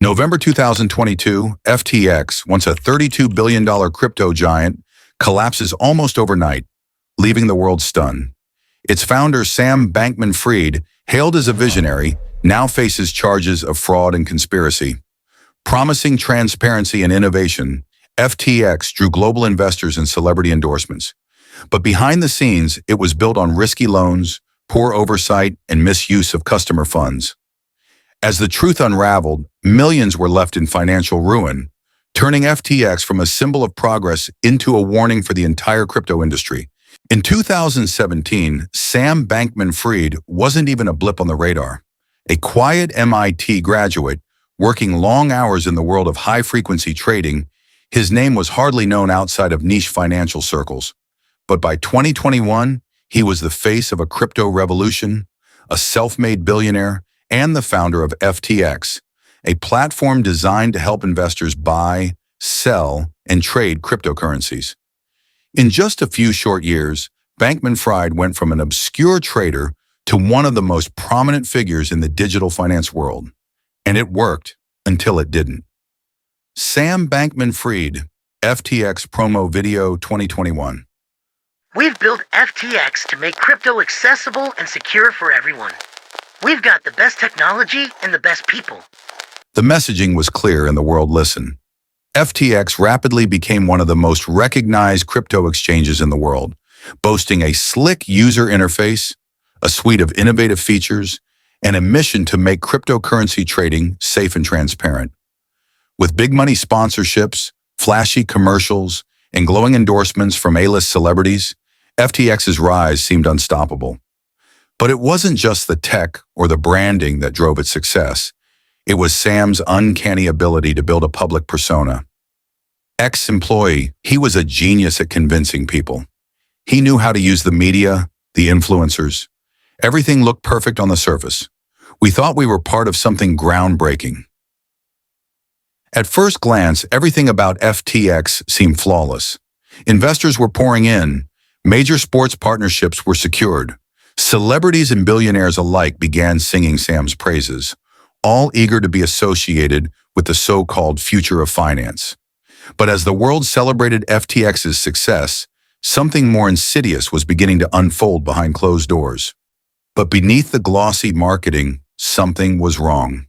November 2022, FTX, once a $32 billion crypto giant, collapses almost overnight, leaving the world stunned. Its founder, Sam Bankman-Fried, hailed as a visionary, now faces charges of fraud and conspiracy. Promising transparency and innovation, FTX drew global investors and celebrity endorsements. But behind the scenes, it was built on risky loans, poor oversight, and misuse of customer funds. As the truth unraveled, millions were left in financial ruin, turning FTX from a symbol of progress into a warning for the entire crypto industry. In 2017, Sam Bankman-Fried wasn't even a blip on the radar. A quiet MIT graduate, working long hours in the world of high-frequency trading, his name was hardly known outside of niche financial circles. But by 2021, he was the face of a crypto revolution, a self-made billionaire, and the founder of FTX, a platform designed to help investors buy, sell, and trade cryptocurrencies. In just a few short years, Bankman-Fried went from an obscure trader to one of the most prominent figures in the digital finance world. And it worked until it didn't. Sam Bankman-Fried, FTX promo video 2021. We've built FTX to make crypto accessible and secure for everyone. We've got the best technology and the best people. The messaging was clear and the world listened. FTX rapidly became one of the most recognized crypto exchanges in the world, boasting a slick user interface, a suite of innovative features, and a mission to make cryptocurrency trading safe and transparent. With big money sponsorships, flashy commercials, and glowing endorsements from A-list celebrities, FTX's rise seemed unstoppable. But it wasn't just the tech or the branding that drove its success. It was Sam's uncanny ability to build a public persona. Ex-employee, he was a genius at convincing people. He knew how to use the media, the influencers. Everything looked perfect on the surface. We thought we were part of something groundbreaking. At first glance, everything about FTX seemed flawless. Investors were pouring in. Major sports partnerships were secured. Celebrities and billionaires alike began singing Sam's praises, all eager to be associated with the so-called future of finance. But as the world celebrated FTX's success, something more insidious was beginning to unfold behind closed doors. But beneath the glossy marketing, something was wrong.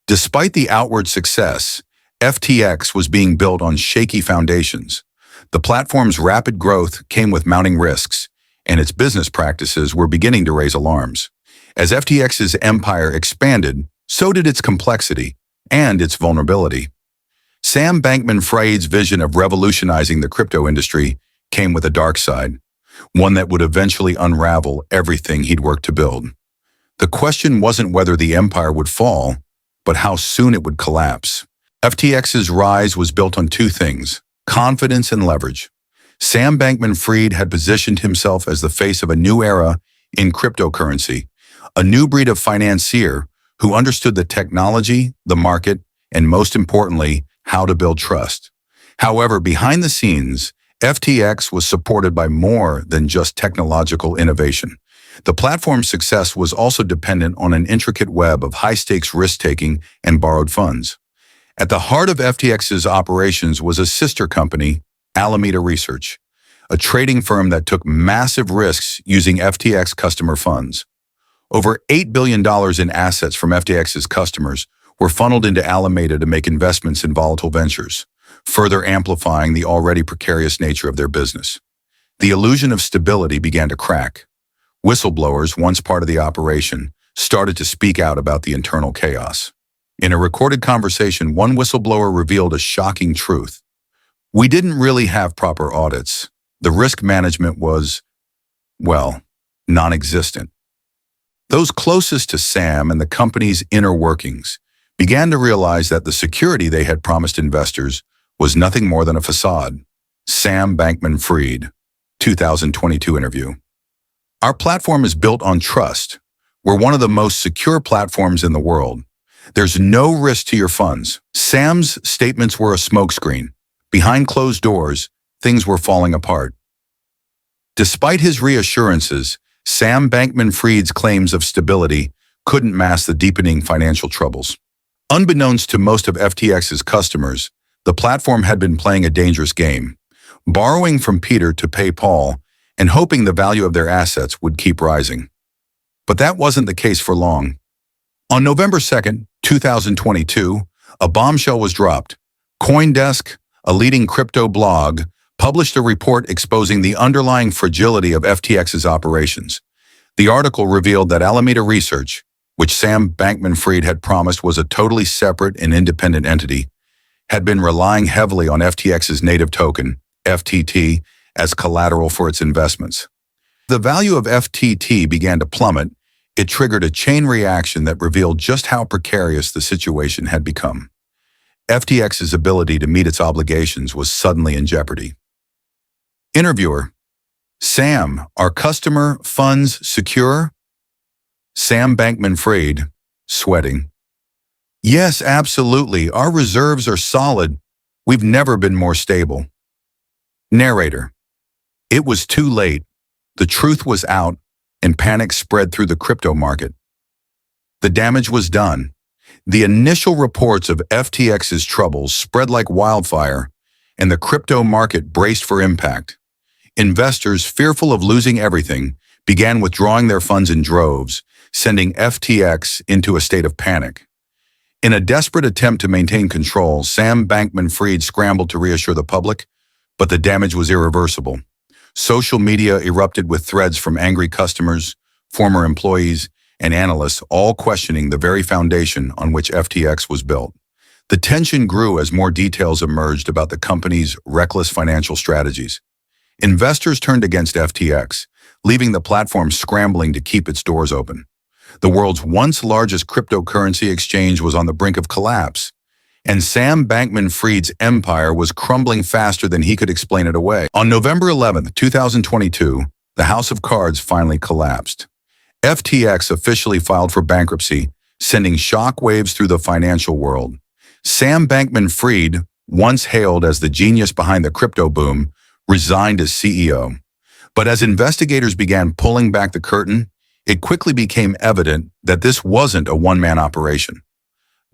Despite the outward success, FTX was being built on shaky foundations. The platform's rapid growth came with mounting risks, and its business practices were beginning to raise alarms. As FTX's empire expanded, so did its complexity and its vulnerability. Sam Bankman-Fried's vision of revolutionizing the crypto industry came with a dark side, one that would eventually unravel everything he'd worked to build. The question wasn't whether the empire would fall, but how soon it would collapse. FTX's rise was built on two things: confidence and leverage. Sam Bankman-Fried had positioned himself as the face of a new era in cryptocurrency, a new breed of financier who understood the technology, the market, and most importantly, how to build trust. However, behind the scenes, FTX was supported by more than just technological innovation. The platform's success was also dependent on an intricate web of high-stakes risk-taking and borrowed funds. At the heart of FTX's operations was a sister company, Alameda Research, a trading firm that took massive risks using FTX customer funds. Over $8 billion in assets from FTX's customers were funneled into Alameda to make investments in volatile ventures, further amplifying the already precarious nature of their business. The illusion of stability began to crack. Whistleblowers, once part of the operation, started to speak out about the internal chaos. In a recorded conversation, one whistleblower revealed a shocking truth. We didn't really have proper audits. The risk management was, well, non-existent. Those closest to Sam and the company's inner workings began to realize that the security they had promised investors was nothing more than a facade. Sam Bankman-Fried, 2022 interview. Our platform is built on trust. We're one of the most secure platforms in the world. There's no risk to your funds. Sam's statements were a smokescreen. Behind closed doors, things were falling apart. Despite his reassurances, Sam Bankman-Fried's claims of stability couldn't mask the deepening financial troubles. Unbeknownst to most of FTX's customers, the platform had been playing a dangerous game, borrowing from Peter to pay Paul and hoping the value of their assets would keep rising. But that wasn't the case for long. On November 2nd, 2022, a bombshell was dropped. CoinDesk, a leading crypto blog, published a report exposing the underlying fragility of FTX's operations. The article revealed that Alameda Research, which Sam Bankman-Fried had promised was a totally separate and independent entity, had been relying heavily on FTX's native token, FTT, as collateral for its investments. The value of FTT began to plummet. It triggered a chain reaction that revealed just how precarious the situation had become. FTX's ability to meet its obligations was suddenly in jeopardy. Interviewer: Sam, are customer funds secure? Sam Bankman-Fried, sweating: Yes, absolutely. Our reserves are solid. We've never been more stable. Narrator: It was too late. The truth was out, and panic spread through the crypto market. The damage was done. The initial reports of FTX's troubles spread like wildfire, and the crypto market braced for impact. Investors, fearful of losing everything, began withdrawing their funds in droves, sending FTX into a state of panic. In a desperate attempt to maintain control, Sam Bankman-Fried scrambled to reassure the public, but the damage was irreversible. Social media erupted with threads from angry customers, former employees, and analysts, all questioning the very foundation on which FTX was built. The tension grew as more details emerged about the company's reckless financial strategies. Investors turned against FTX, leaving the platform scrambling to keep its doors open. The world's once largest cryptocurrency exchange was on the brink of collapse, and Sam Bankman-Fried's empire was crumbling faster than he could explain it away. On November 11, 2022, the house of cards finally collapsed. FTX officially filed for bankruptcy, sending shockwaves through the financial world. Sam Bankman-Fried, once hailed as the genius behind the crypto boom, resigned as CEO. But as investigators began pulling back the curtain, it quickly became evident that this wasn't a one-man operation.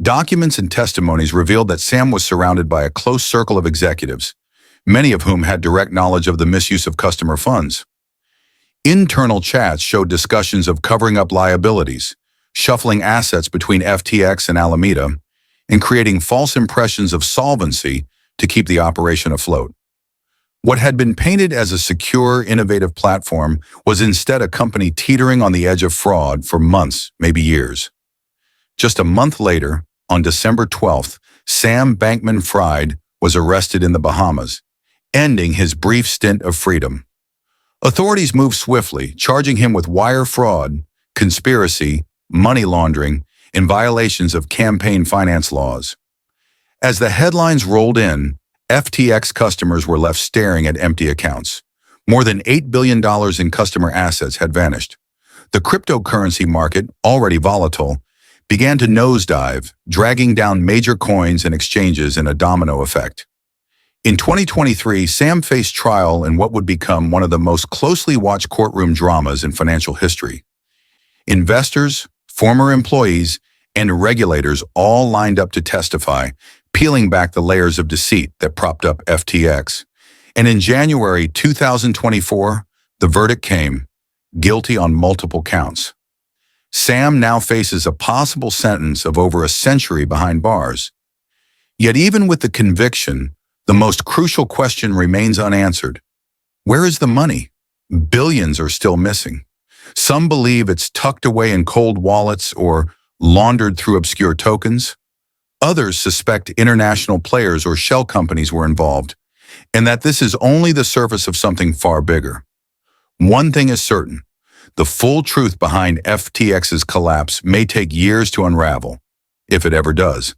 Documents and testimonies revealed that Sam was surrounded by a close circle of executives, many of whom had direct knowledge of the misuse of customer funds. Internal chats showed discussions of covering up liabilities, shuffling assets between FTX and Alameda, and creating false impressions of solvency to keep the operation afloat. What had been painted as a secure, innovative platform was instead a company teetering on the edge of fraud for months, maybe years. Just a month later, on December 12th, Sam Bankman-Fried was arrested in the Bahamas, ending his brief stint of freedom. Authorities moved swiftly, charging him with wire fraud, conspiracy, money laundering, and violations of campaign finance laws. As the headlines rolled in, FTX customers were left staring at empty accounts. More than $8 billion in customer assets had vanished. The cryptocurrency market, already volatile, began to nosedive, dragging down major coins and exchanges in a domino effect. In 2023, Sam faced trial in what would become one of the most closely watched courtroom dramas in financial history. Investors, former employees, and regulators all lined up to testify, peeling back the layers of deceit that propped up FTX. And in January 2024, the verdict came: guilty on multiple counts. Sam now faces a possible sentence of over a century behind bars. Yet even with the conviction, the most crucial question remains unanswered. Where is the money? Billions are still missing. Some believe it's tucked away in cold wallets or laundered through obscure tokens. Others suspect international players or shell companies were involved, and that this is only the surface of something far bigger. One thing is certain: the full truth behind FTX's collapse may take years to unravel, if it ever does.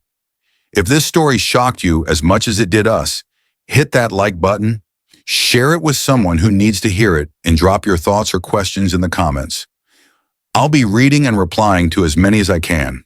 If this story shocked you as much as it did us, hit that like button, share it with someone who needs to hear it, and drop your thoughts or questions in the comments. I'll be reading and replying to as many as I can.